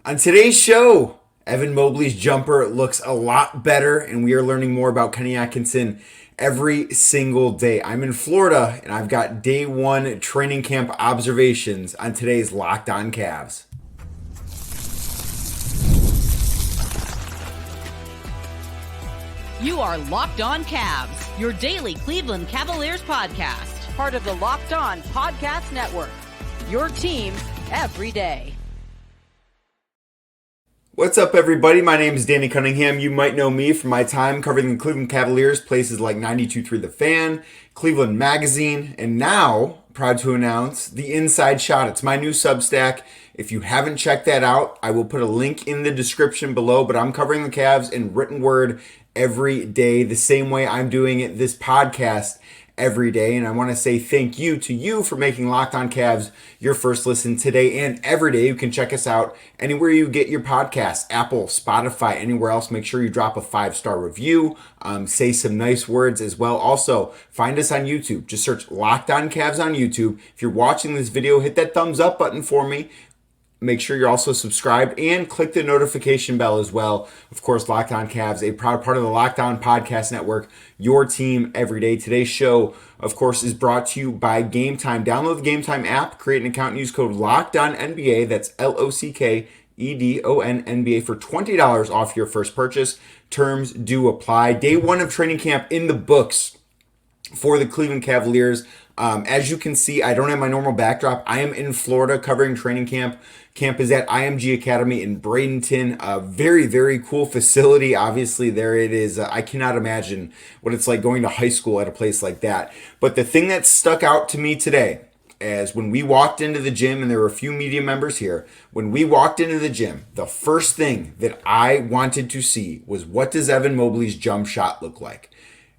On today's show, Evan Mobley's jumper looks a lot better, and we are learning more about Kenny Atkinson every single day. I'm in Florida, and I've got day one training camp observations on today's Locked On Cavs. You are Locked On Cavs, your daily Cleveland Cavaliers podcast. Part of the Locked On Podcast Network, your team every day. What's up, everybody? My name is Danny Cunningham. You might know me from my time covering the Cleveland Cavaliers, places like 92.3 The Fan, Cleveland Magazine, and now, proud to announce, The Inside Shot. It's my new Substack. If you haven't checked that out, I will put a link in the description below, but I'm covering the Cavs in written word every day, the same way I'm doing it this podcast every day. And I want to say thank you to you for making Locked On Cavs your first listen today and every day. You can check us out anywhere you get your podcasts, Apple, Spotify, anywhere else. Make sure you drop a 5-star review, say some nice words as well. Also, find us on YouTube. Just search Locked On Cavs on YouTube. If you're watching this video, hit that thumbs up button for me. Make sure you're also subscribed and click the notification bell as well. Of course, Locked On Cavs, a proud part of the Locked On Podcast Network, your team every day. Today's show, of course, is brought to you by Game Time. Download the Game Time app, create an account, and use code LOCKEDONNBA. That's LOCKEDON for $20 off your first purchase. Terms do apply. Day one of training camp in the books for the Cleveland Cavaliers. As you can see, I don't have my normal backdrop. I am in Florida covering training camp. Camp is at IMG Academy in Bradenton. A very, very cool facility. Obviously, there it is. I cannot imagine what it's like going to high school at a place like that. But the thing that stuck out to me today is when we walked into the gym, and there were a few media members here, when we walked into the gym, the first thing that I wanted to see was, what does Evan Mobley's jump shot look like?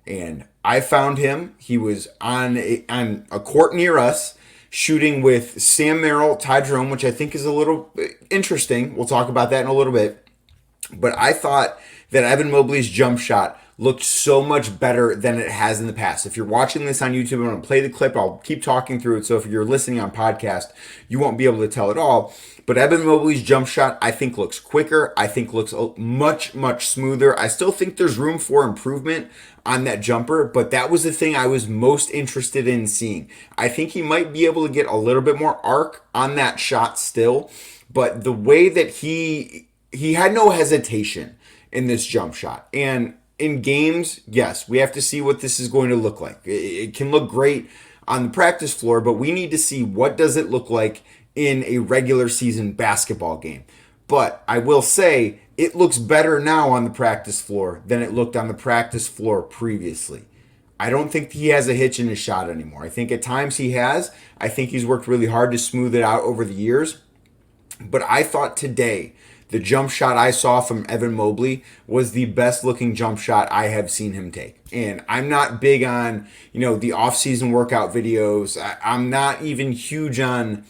And I found him. He was on a court near us, shooting with Sam Merrill, Jerome, which I think is a little interesting. We'll talk about that in a little bit. But I thought that Evan Mobley's jump shot looked so much better than it has in the past. If you're watching this on YouTube, I'm going to play the clip. I'll keep talking through it. So if you're listening on podcast, you won't be able to tell it all. But Evan Mobley's jump shot, I think, looks quicker. I think looks much, much smoother. I still think there's room for improvement on that jumper, but that was the thing I was most interested in seeing. I think he might be able to get a little bit more arc on that shot still, but the way that he had no hesitation in this jump shot. And in games, yes, we have to see what this is going to look like. It can look great on the practice floor, but we need to see what does it look like in a regular season basketball game. But I will say it looks better now on the practice floor than it looked on the practice floor previously. I don't think he has a hitch in his shot anymore. I think at times he has. I think he's worked really hard to smooth it out over the years. But I thought today, the jump shot I saw from Evan Mobley was the best looking jump shot I have seen him take. And I'm not big on, the off-season workout videos. I'm not even huge on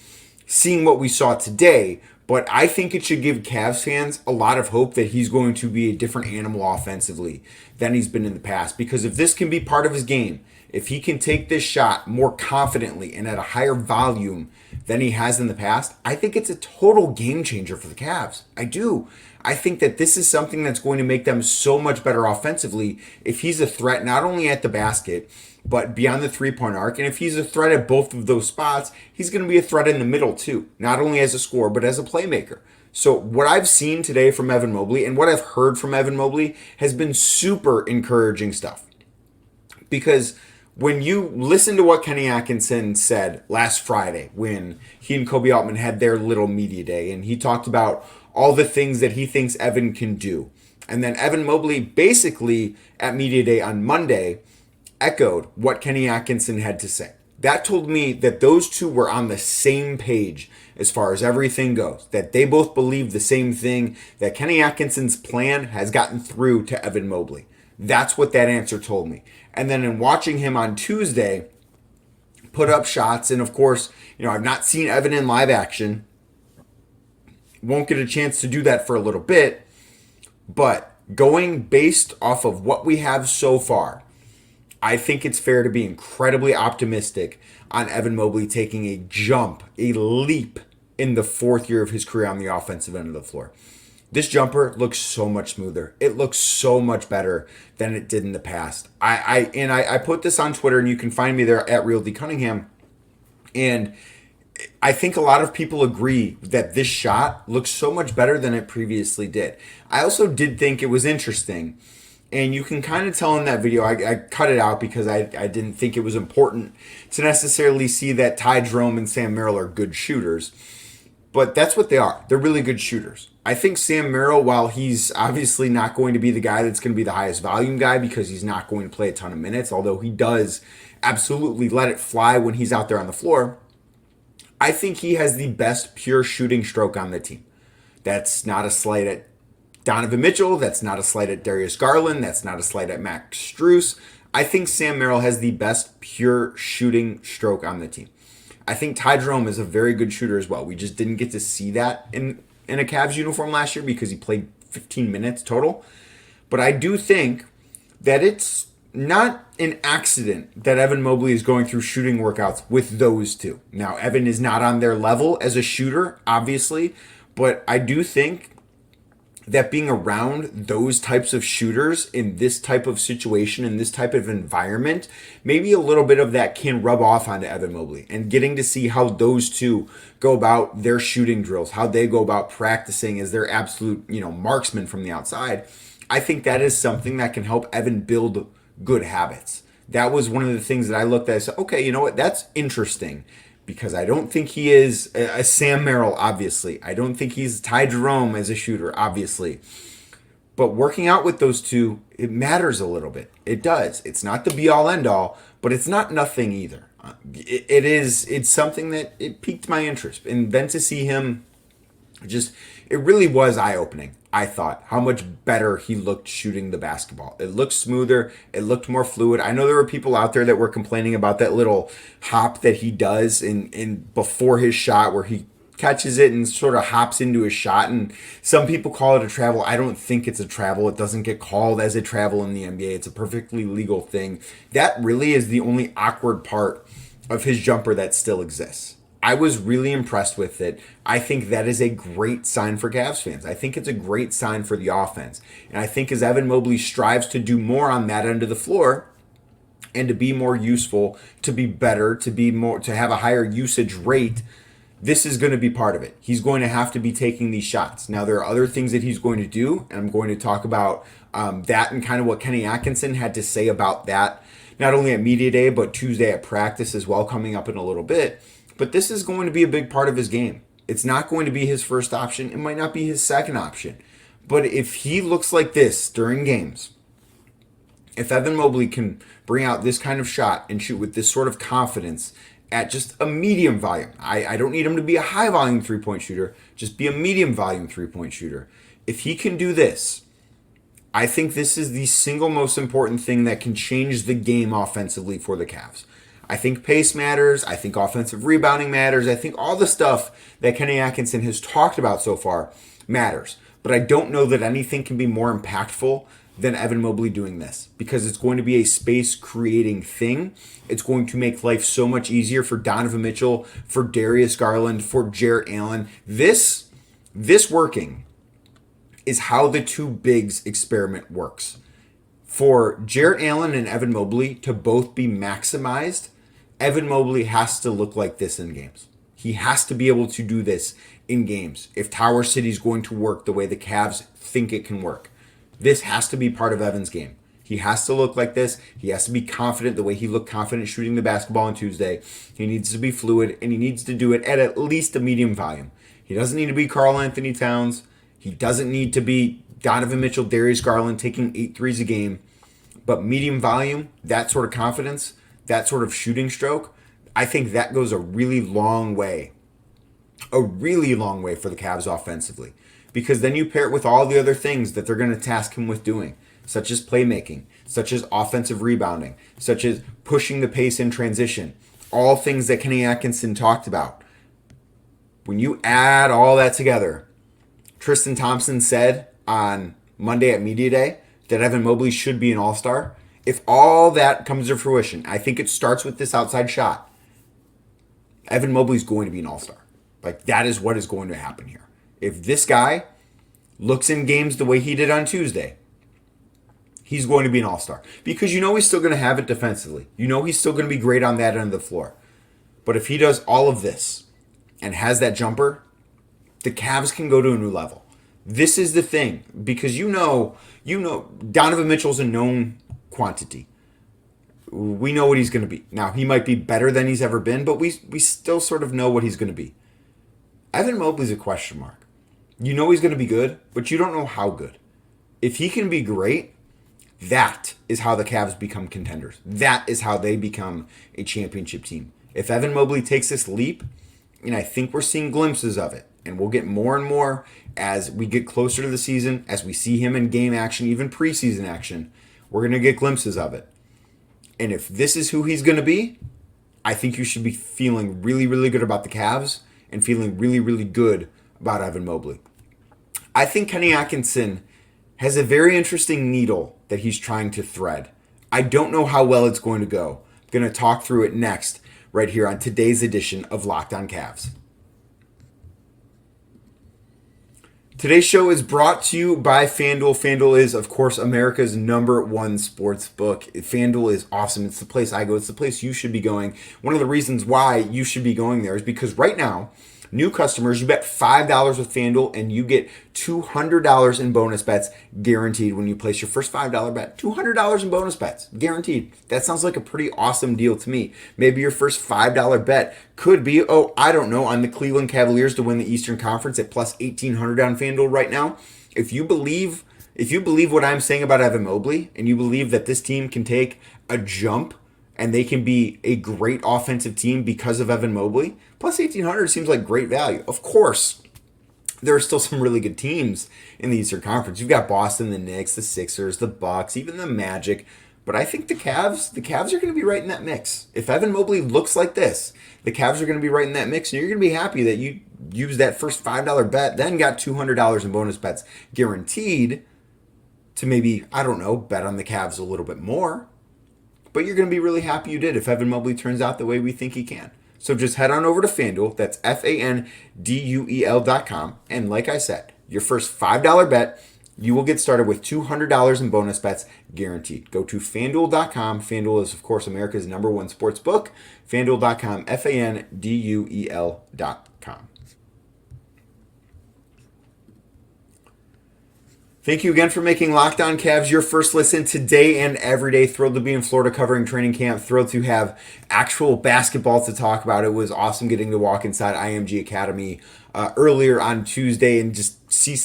seeing what we saw today, but I think it should give Cavs fans a lot of hope that he's going to be a different animal offensively than he's been in the past. Because if this can be part of his game, if he can take this shot more confidently and at a higher volume than he has in the past, I think it's a total game changer for the Cavs. I do. I think that this is something that's going to make them so much better offensively if he's a threat not only at the basket, but beyond the three-point arc. And if he's a threat at both of those spots, he's going to be a threat in the middle too, not only as a scorer, but as a playmaker. So what I've seen today from Evan Mobley and what I've heard from Evan Mobley has been super encouraging stuff. Because when you listen to what Kenny Atkinson said last Friday when he and Kobe Altman had their little media day, and he talked about all the things that he thinks Evan can do. And then Evan Mobley basically at media day on Monday echoed what Kenny Atkinson had to say. That told me that those two were on the same page as far as everything goes, that they both believe the same thing, that Kenny Atkinson's plan has gotten through to Evan Mobley. That's what that answer told me. And then in watching him on Tuesday put up shots, and of course, I've not seen Evan in live action. Won't get a chance to do that for a little bit, but going based off of what we have so far, I think it's fair to be incredibly optimistic on Evan Mobley taking a jump, a leap in the 4th year of his career on the offensive end of the floor. This jumper looks so much smoother. It looks so much better than it did in the past. I put this on Twitter, and you can find me there at Real D Cunningham. And I think a lot of people agree that this shot looks so much better than it previously did. I also did think it was interesting, and you can kind of tell in that video, I cut it out because I didn't think it was important to necessarily see that Jerome and Sam Merrill are good shooters. But that's what they are. They're really good shooters. I think Sam Merrill, while he's obviously not going to be the guy that's going to be the highest volume guy because he's not going to play a ton of minutes, although he does absolutely let it fly when he's out there on the floor, I think he has the best pure shooting stroke on the team. That's not a slight at Donovan Mitchell. That's not a slight at Darius Garland. That's not a slight at Max Strus. I think Sam Merrill has the best pure shooting stroke on the team. I think Jerome is a very good shooter as well. We just didn't get to see that in a Cavs uniform last year because he played 15 minutes total. But I do think that it's not an accident that Evan Mobley is going through shooting workouts with those two. Now, Evan is not on their level as a shooter, obviously, but I do think that being around those types of shooters in this type of situation, in this type of environment, maybe a little bit of that can rub off onto Evan Mobley. And getting to see how those two go about their shooting drills, how they go about practicing as their absolute, marksmen from the outside, I think that is something that can help Evan build good habits. That was one of the things that I looked at and said, okay, you know what, that's interesting. Because I don't think he is a Sam Merrill, obviously. I don't think he's Jerome as a shooter, obviously. But working out with those two, it matters a little bit. It does. It's not the be-all, end-all, but it's not nothing either. It's something that it piqued my interest. And then to see him it really was eye-opening, I thought, how much better he looked shooting the basketball. It looked smoother. It looked more fluid. I know there were people out there that were complaining about that little hop that he does in before his shot where he catches it and sort of hops into his shot. And some people call it a travel. I don't think it's a travel. It doesn't get called as a travel in the NBA. It's a perfectly legal thing. That really is the only awkward part of his jumper that still exists. I was really impressed with it. I think that is a great sign for Cavs fans. I think it's a great sign for the offense. And I think as Evan Mobley strives to do more on that end of the floor and to be more useful, to be better, to have a higher usage rate, this is going to be part of it. He's going to have to be taking these shots. Now, there are other things that he's going to do, and I'm going to talk about that and kind of what Kenny Atkinson had to say about that, not only at Media Day, but Tuesday at practice as well, coming up in a little bit. But this is going to be a big part of his game. It's not going to be his first option. It might not be his second option. But if he looks like this during games, if Evan Mobley can bring out this kind of shot and shoot with this sort of confidence at just a medium volume, I don't need him to be a high volume three-point shooter, just be a medium volume three-point shooter. If he can do this, I think this is the single most important thing that can change the game offensively for the Cavs. I think pace matters. I think offensive rebounding matters. I think all the stuff that Kenny Atkinson has talked about so far matters. But I don't know that anything can be more impactful than Evan Mobley doing this, because it's going to be a space-creating thing. It's going to make life so much easier for Donovan Mitchell, for Darius Garland, for Jarrett Allen. This working is how the two bigs experiment works. For Jarrett Allen and Evan Mobley to both be maximized, Evan Mobley has to look like this in games. He has to be able to do this in games. If Tower City is going to work the way the Cavs think it can work, this has to be part of Evan's game. He has to look like this. He has to be confident the way he looked confident shooting the basketball on Tuesday. He needs to be fluid, and he needs to do it at least a medium volume. He doesn't need to be Karl Anthony Towns. He doesn't need to be Donovan Mitchell, Darius Garland taking 8 threes a game. But medium volume, that sort of confidence, that sort of shooting stroke, I think that goes a really long way for the Cavs offensively. Because then you pair it with all the other things that they're going to task him with doing, such as playmaking, such as offensive rebounding, such as pushing the pace in transition, all things that Kenny Atkinson talked about. When you add all that together, Tristan Thompson said on Monday at Media Day that Evan Mobley should be an all-star. If all that comes to fruition, I think it starts with this outside shot. Evan Mobley's going to be an all-star. Like, that is what is going to happen here. If this guy looks in games the way he did on Tuesday, he's going to be an all-star. Because you know he's still going to have it defensively. You know he's still going to be great on that end of the floor. But if he does all of this and has that jumper, the Cavs can go to a new level. This is the thing. Because you know, Donovan Mitchell's a known quantity. We know what he's going to be. Now, he might be better than he's ever been, but we still sort of know what he's going to be. Evan Mobley's a question mark. You know he's going to be good, but you don't know how good. If he can be great, that is how the Cavs become contenders. That is how they become a championship team. If Evan Mobley takes this leap, and I think we're seeing glimpses of it, and we'll get more and more as we get closer to the season, as we see him in game action, even preseason action, we're going to get glimpses of it. And if this is who he's going to be, I think you should be feeling really, really good about the Cavs and feeling really, really good about Evan Mobley. I think Kenny Atkinson has a very interesting needle that he's trying to thread. I don't know how well it's going to go. I'm going to talk through it next, right here on today's edition of Locked On Cavs. Today's show is brought to you by FanDuel. FanDuel is, of course, America's #1 sports book. FanDuel is awesome. It's the place I go. It's the place you should be going. One of the reasons why you should be going there is because right now, new customers, you bet $5 with FanDuel and you get $200 in bonus bets guaranteed when you place your first $5 bet. $200 in bonus bets guaranteed. That sounds like a pretty awesome deal to me. Maybe your first $5 bet could be, on the Cleveland Cavaliers to win the Eastern Conference at plus 1,800 on FanDuel right now. If you believe what I'm saying about Evan Mobley and you believe that this team can take a jump and they can be a great offensive team because of Evan Mobley, plus 1,800 seems like great value. Of course, there are still some really good teams in the Eastern Conference. You've got Boston, the Knicks, the Sixers, the Bucks, even the Magic. But I think the Cavs are going to be right in that mix. If Evan Mobley looks like this, the Cavs are going to be right in that mix, and you're going to be happy that you used that first $5 bet, then got $200 in bonus bets guaranteed to maybe, bet on the Cavs a little bit more. But you're going to be really happy you did if Evan Mobley turns out the way we think he can. So just head on over to FanDuel. That's FanDuel.com. And like I said, your first $5 bet, you will get started with $200 in bonus bets guaranteed. Go to FanDuel.com. FanDuel is, of course, America's #1 sports book. FanDuel.com, FanDuel.com. Thank you again for making Locked On Cavs your first listen today and every day. Thrilled to be in Florida covering training camp. Thrilled to have actual basketball to talk about. It was awesome getting to walk inside IMG Academy earlier on Tuesday and just see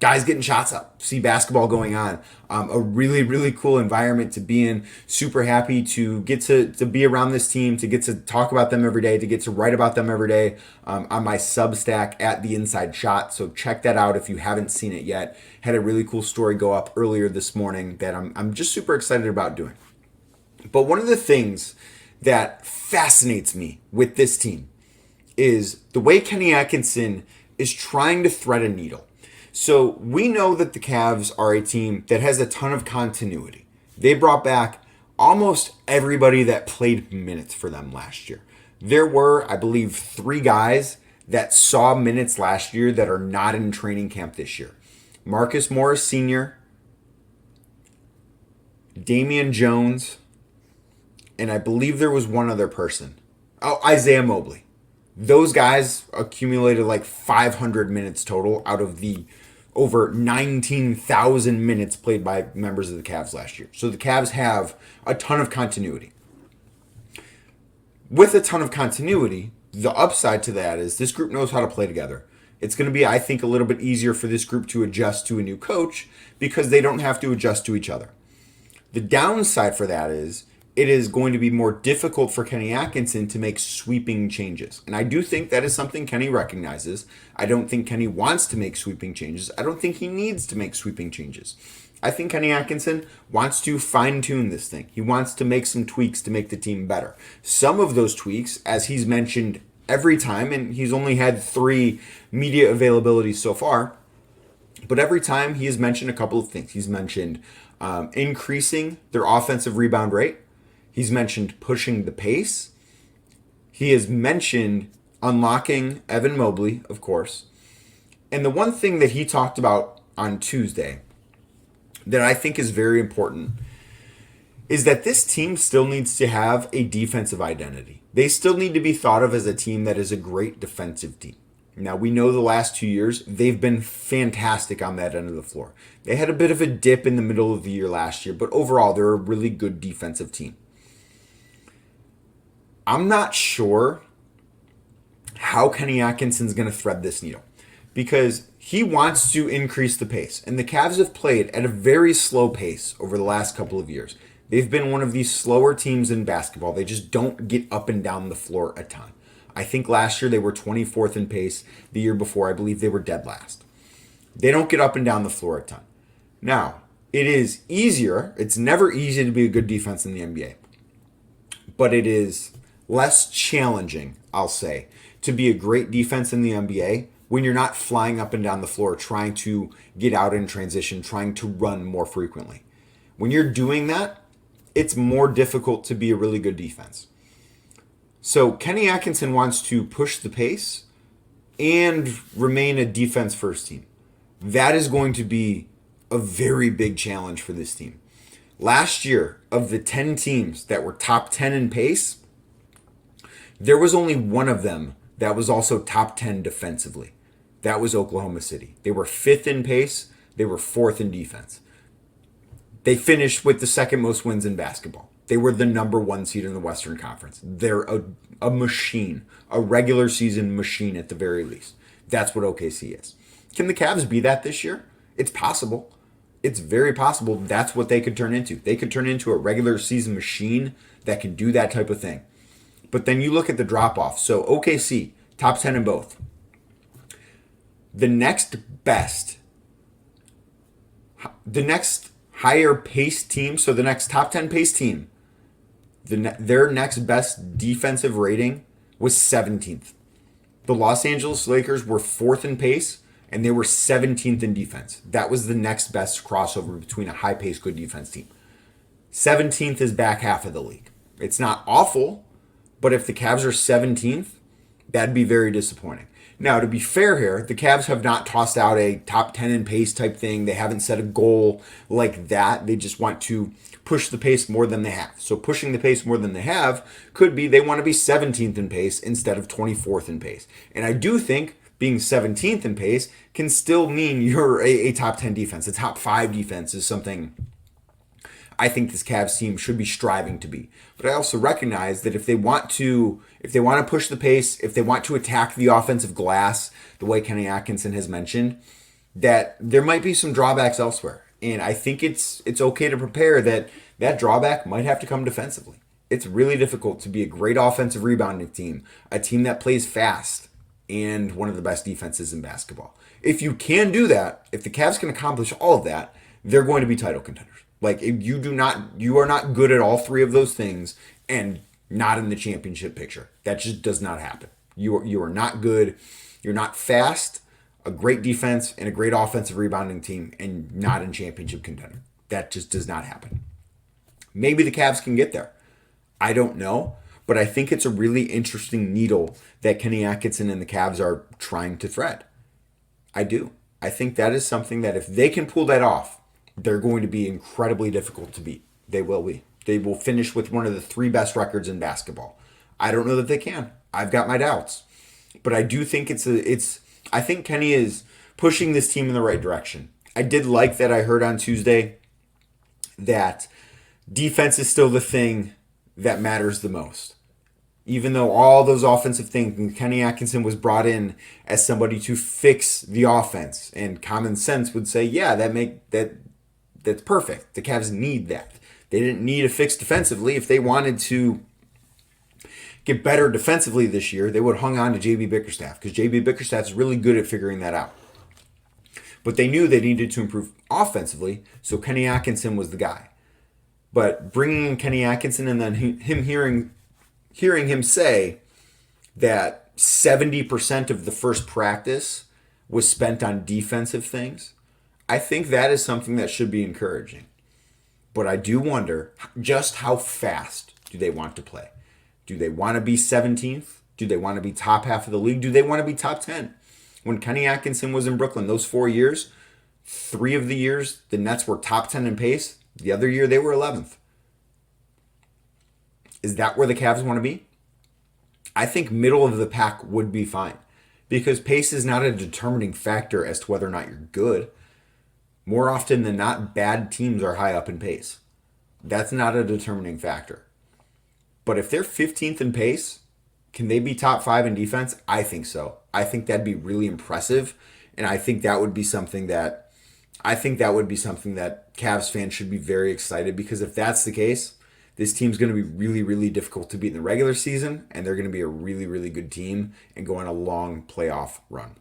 guys getting shots up, see basketball going on. A really, really cool environment to be in. Super happy to get to be around this team, to get to talk about them every day, to get to write about them every day on my Substack at The Inside Shot. So check that out if you haven't seen it yet. Had a really cool story go up earlier this morning that I'm just super excited about doing. But one of the things that fascinates me with this team is the way Kenny Atkinson is trying to thread a needle. So we know that the Cavs are a team that has a ton of continuity. They brought back almost everybody that played minutes for them last year. There were, I believe, 3 guys that saw minutes last year that are not in training camp this year. Marcus Morris Sr., Damian Jones, and I believe there was one other person. Isaiah Mobley. Those guys accumulated like 500 minutes total out of the over 19,000 minutes played by members of the Cavs last year. So the Cavs have a ton of continuity. With a ton of continuity, the upside to that is this group knows how to play together. It's going to be, I think, a little bit easier for this group to adjust to a new coach because they don't have to adjust to each other. The downside for that is it is going to be more difficult for Kenny Atkinson to make sweeping changes. And I do think that is something Kenny recognizes. I don't think Kenny wants to make sweeping changes. I don't think he needs to make sweeping changes. I think Kenny Atkinson wants to fine-tune this thing. He wants to make some tweaks to make the team better. Some of those tweaks, as he's mentioned every time, and he's only had 3 media availabilities so far, but every time he has mentioned a couple of things. He's mentioned increasing their offensive rebound rate. He's mentioned pushing the pace. He has mentioned unlocking Evan Mobley, of course. And the one thing that he talked about on Tuesday that I think is very important is that this team still needs to have a defensive identity. They still need to be thought of as a team that is a great defensive team. Now, we know the last 2 years, they've been fantastic on that end of the floor. They had a bit of a dip in the middle of the year last year, but overall, they're a really good defensive team. I'm not sure how Kenny Atkinson's going to thread this needle because he wants to increase the pace. And the Cavs have played at a very slow pace over the last couple of years. They've been one of these slower teams in basketball. They just don't get up and down the floor a ton. I think last year they were 24th in pace. The year before, I believe they were dead last. They don't get up and down the floor a ton. Now, it is easier. It's never easy to be a good defense in the NBA. But it is less challenging, I'll say, to be a great defense in the NBA when you're not flying up and down the floor trying to get out in transition, trying to run more frequently. When you're doing that, it's more difficult to be a really good defense. So Kenny Atkinson wants to push the pace and remain a defense first team. That is going to be a very big challenge for this team. Last year, of the 10 teams that were top 10 in pace, there was only one of them that was also top 10 defensively. That was Oklahoma City. They were 5th in pace. They were 4th in defense. They finished with the second most wins in basketball. They were the number 1 seed in the Western Conference. They're a machine, a regular season machine at the very least. That's what OKC is. Can the Cavs be that this year? It's possible. It's very possible that's what they could turn into. They could turn into a regular season machine that can do that type of thing. But then you look at the drop-off. So OKC, top 10 in both. The next higher pace team, so the next top 10 pace team, their next best defensive rating was 17th. The Los Angeles Lakers were 4th in pace, and they were 17th in defense. That was the next best crossover between a high-pace, good defense team. 17th is back half of the league. It's not awful, but if the Cavs are 17th, that'd be very disappointing. Now, to be fair here, the Cavs have not tossed out a top 10 in pace type thing. They haven't set a goal like that. They just want to push the pace more than they have. So pushing the pace more than they have could be they want to be 17th in pace instead of 24th in pace. And I do think being 17th in pace can still mean you're a top 10 defense. A top 5 defense is something I think this Cavs team should be striving to be. But I also recognize that if they want to push the pace, if they want to attack the offensive glass, the way Kenny Atkinson has mentioned, that there might be some drawbacks elsewhere. And I think it's okay to prepare that drawback might have to come defensively. It's really difficult to be a great offensive rebounding team, a team that plays fast, and one of the best defenses in basketball. If you can do that, if the Cavs can accomplish all of that, they're going to be title contenders. Like, if you are not good at all 3 of those things and not in the championship picture. That just does not happen. You are not good. You're not fast, a great defense, and a great offensive rebounding team, and not in championship contender. That just does not happen. Maybe the Cavs can get there. I don't know, but I think it's a really interesting needle that Kenny Atkinson and the Cavs are trying to thread. I do. I think that is something that if they can pull that off, they're going to be incredibly difficult to beat. They will be. They will finish with one of the 3 best records in basketball. I don't know that they can. I've got my doubts. But I do think I think Kenny is pushing this team in the right direction. I did like that I heard on Tuesday that defense is still the thing that matters the most. Even though all those offensive things, Kenny Atkinson was brought in as somebody to fix the offense, and common sense would say, yeah, that's perfect. The Cavs need that. They didn't need a fix defensively. If they wanted to get better defensively this year, they would have hung on to JB Bickerstaff, because JB Bickerstaff is really good at figuring that out. But they knew they needed to improve offensively, so Kenny Atkinson was the guy. But bringing in Kenny Atkinson and then him hearing him say that 70% of the first practice was spent on defensive things, I think that is something that should be encouraging. But I do wonder just how fast do they want to play? Do they want to be 17th? Do they want to be top half of the league? Do they want to be top 10? When Kenny Atkinson was in Brooklyn, those 4 years, 3 of the years, the Nets were top 10 in pace. The other year, they were 11th. Is that where the Cavs want to be? I think middle of the pack would be fine because pace is not a determining factor as to whether or not you're good. More often than not, bad teams are high up in pace. That's not a determining factor. But if they're 15th in pace, can they be top 5 in defense? I think so. I think that'd be really impressive. And I think that would be something that Cavs fans should be very excited, because if that's the case, this team's going to be really, really difficult to beat in the regular season, and they're going to be a really, really good team and go on a long playoff run.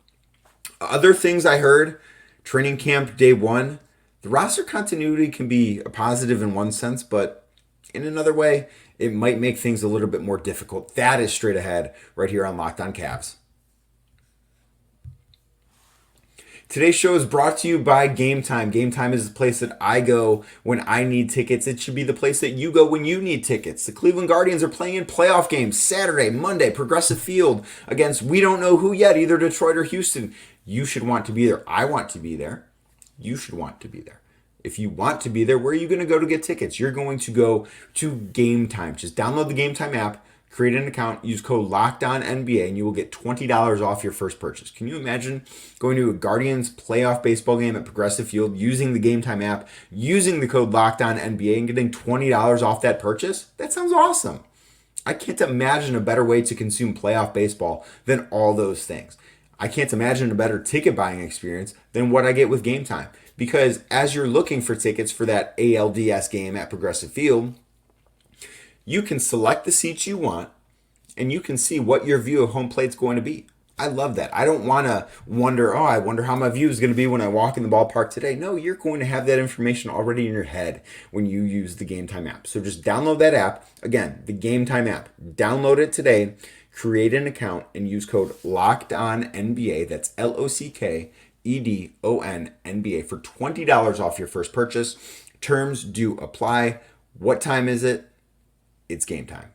Other things I heard, training camp day 1, the roster continuity can be a positive in one sense, but in another way, it might make things a little bit more difficult. That is straight ahead right here on Locked On Cavs. Today's show is brought to you by Game Time. Game Time is the place that I go when I need tickets. It should be the place that you go when you need tickets. The Cleveland Guardians are playing in playoff games Saturday, Monday, Progressive Field against we don't know who yet, either Detroit or Houston. You should want to be there. I want to be there. You should want to be there. If you want to be there, where are you going to go to get tickets? You're going to go to Game Time. Just download the Game Time app, create an account, use code LOCKEDONNBA, and you will get $20 off your first purchase. Can you imagine going to a Guardians playoff baseball game at Progressive Field using the Game Time app, using the code LOCKEDONNBA, and getting $20 off that purchase? That sounds awesome. I can't imagine a better way to consume playoff baseball than all those things. I can't imagine a better ticket buying experience than what I get with Game Time. Because as you're looking for tickets for that ALDS game at Progressive Field, you can select the seats you want, and you can see what your view of home plate's going to be. I love that. I don't want to wonder, I wonder how my view is going to be when I walk in the ballpark today. No, you're going to have that information already in your head when you use the Game Time app. So just download that app. Again, the Game Time app. Download it today, create an account, and use code LOCKEDONNBA. That's LOCKEDONNBA for $20 off your first purchase. Terms do apply. What time is it? It's game time.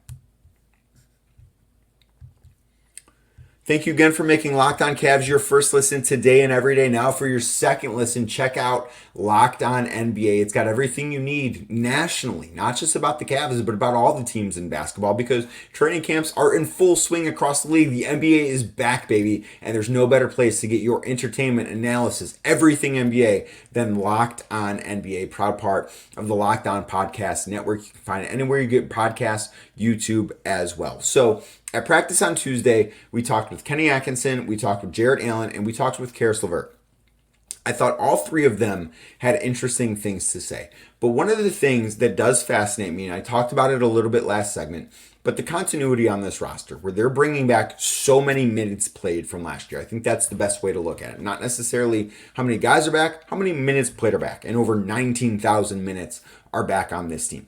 Thank you again for making Locked On Cavs your first listen today and every day. Now for your second listen, check out Locked On NBA. It's got everything you need nationally, not just about the Cavs, but about all the teams in basketball, because training camps are in full swing across the league. The NBA is back, baby, and there's no better place to get your entertainment, analysis, everything NBA than Locked On NBA, proud part of the Locked On Podcast Network. You can find it anywhere you get podcasts, YouTube as well. So at practice on Tuesday, we talked with Kenny Atkinson, we talked with Jarrett Allen, and we talked with Karis LeVert. I thought all three of them had interesting things to say. But one of the things that does fascinate me, and I talked about it a little bit last segment, but the continuity on this roster, where they're bringing back so many minutes played from last year. I think that's the best way to look at it. Not necessarily how many guys are back, how many minutes played are back. And over 19,000 minutes are back on this team.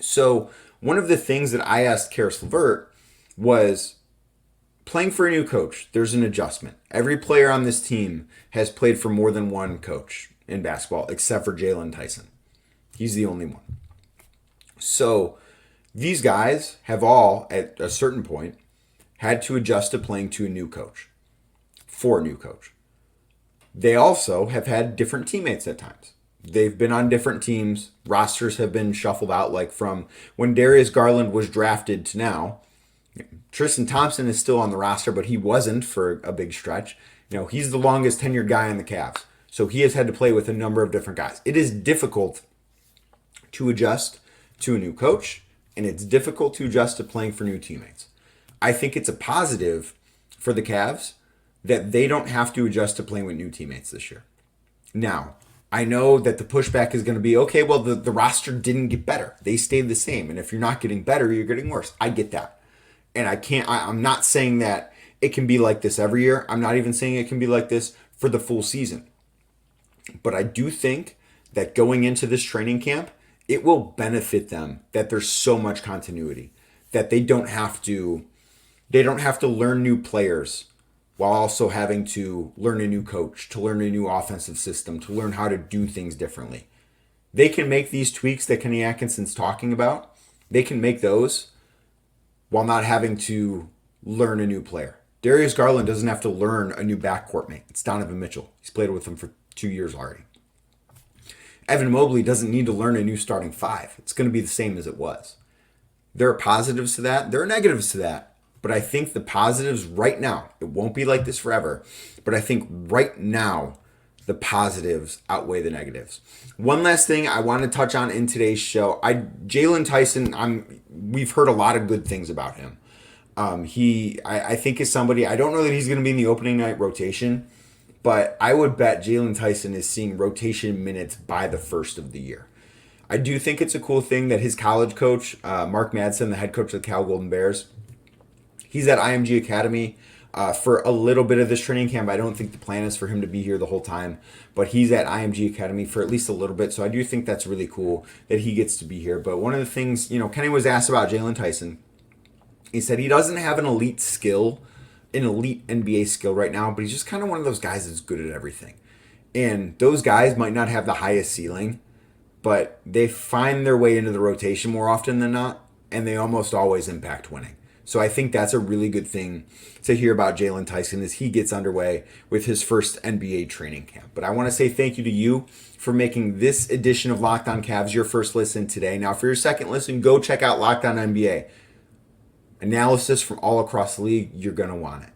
So one of the things that I asked Karis LeVert was, playing for a new coach, there's an adjustment. Every player on this team has played for more than one coach in basketball, except for Jaylon Tyson. He's the only one. So these guys have all, at a certain point, had to adjust to playing to a new coach, for a new coach. They also have had different teammates at times. They've been on different teams. Rosters have been shuffled out, like from when Darius Garland was drafted to now. Tristan Thompson is still on the roster, but he wasn't for a big stretch. He's the longest tenured guy on the Cavs. So he has had to play with a number of different guys. It is difficult to adjust to a new coach, and it's difficult to adjust to playing for new teammates. I think it's a positive for the Cavs that they don't have to adjust to playing with new teammates this year. Now, I know that the pushback is going to be, okay, well, the roster didn't get better. They stayed the same. And if you're not getting better, you're getting worse. I get that. And I'm not saying that it can be like this every year. I'm not even saying it can be like this for the full season. But I do think that going into this training camp, it will benefit them that there's so much continuity, that they don't have to learn new players while also having to learn a new coach, to learn a new offensive system, to learn how to do things differently. They can make these tweaks that Kenny Atkinson's talking about. They can make those while not having to learn a new player. Darius Garland doesn't have to learn a new backcourt mate. It's Donovan Mitchell. He's played with him for 2 years already. Evan Mobley doesn't need to learn a new starting five. It's going to be the same as it was. There are positives to that. There are negatives to that. But I think the positives right now, it won't be like this forever, but I think right now, the positives outweigh the negatives. One last thing I want to touch on in today's show. Jaylon Tyson, we've heard a lot of good things about him. I think is somebody, I don't know that he's going to be in the opening night rotation, but I would bet Jaylon Tyson is seeing rotation minutes by the first of the year. I do think it's a cool thing that his college coach, Mark Madsen, the head coach of the Cal Golden Bears, he's at IMG Academy for a little bit of this training camp. I don't think the plan is for him to be here the whole time, but he's at IMG Academy for at least a little bit. So I do think that's really cool that he gets to be here. But one of the things, Kenny was asked about Jaylon Tyson. He said he doesn't have an elite skill, an elite NBA skill right now, but he's just kind of one of those guys that's good at everything. And those guys might not have the highest ceiling, but they find their way into the rotation more often than not, and they almost always impact winning. So I think that's a really good thing to hear about Jaylon Tyson as he gets underway with his first NBA training camp. But I want to say thank you to you for making this edition of Locked On Cavs your first listen today. Now for your second listen, go check out Locked On NBA. Analysis from all across the league, you're going to want it.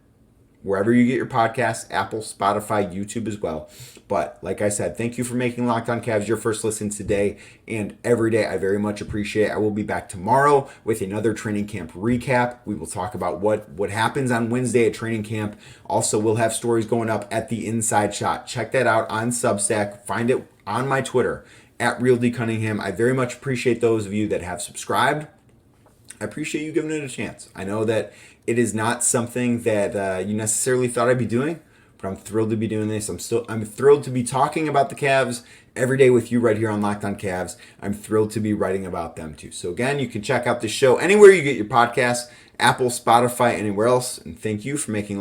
Wherever you get your podcasts, Apple, Spotify, YouTube as well. But like I said, thank you for making Locked On Cavs your first listen today and every day. I very much appreciate it. I will be back tomorrow with another training camp recap. We will talk about what happens on Wednesday at training camp. Also, we'll have stories going up at the Inside Shot. Check that out on Substack. Find it on my Twitter, at RealDCunningham. I very much appreciate those of you that have subscribed. I appreciate you giving it a chance. I know that it is not something that you necessarily thought I'd be doing, but I'm thrilled to be doing this. I'm thrilled to be talking about the Cavs every day with you right here on Locked On Cavs. I'm thrilled to be writing about them too. So again, you can check out the show anywhere you get your podcasts, Apple, Spotify, anywhere else. And thank you for making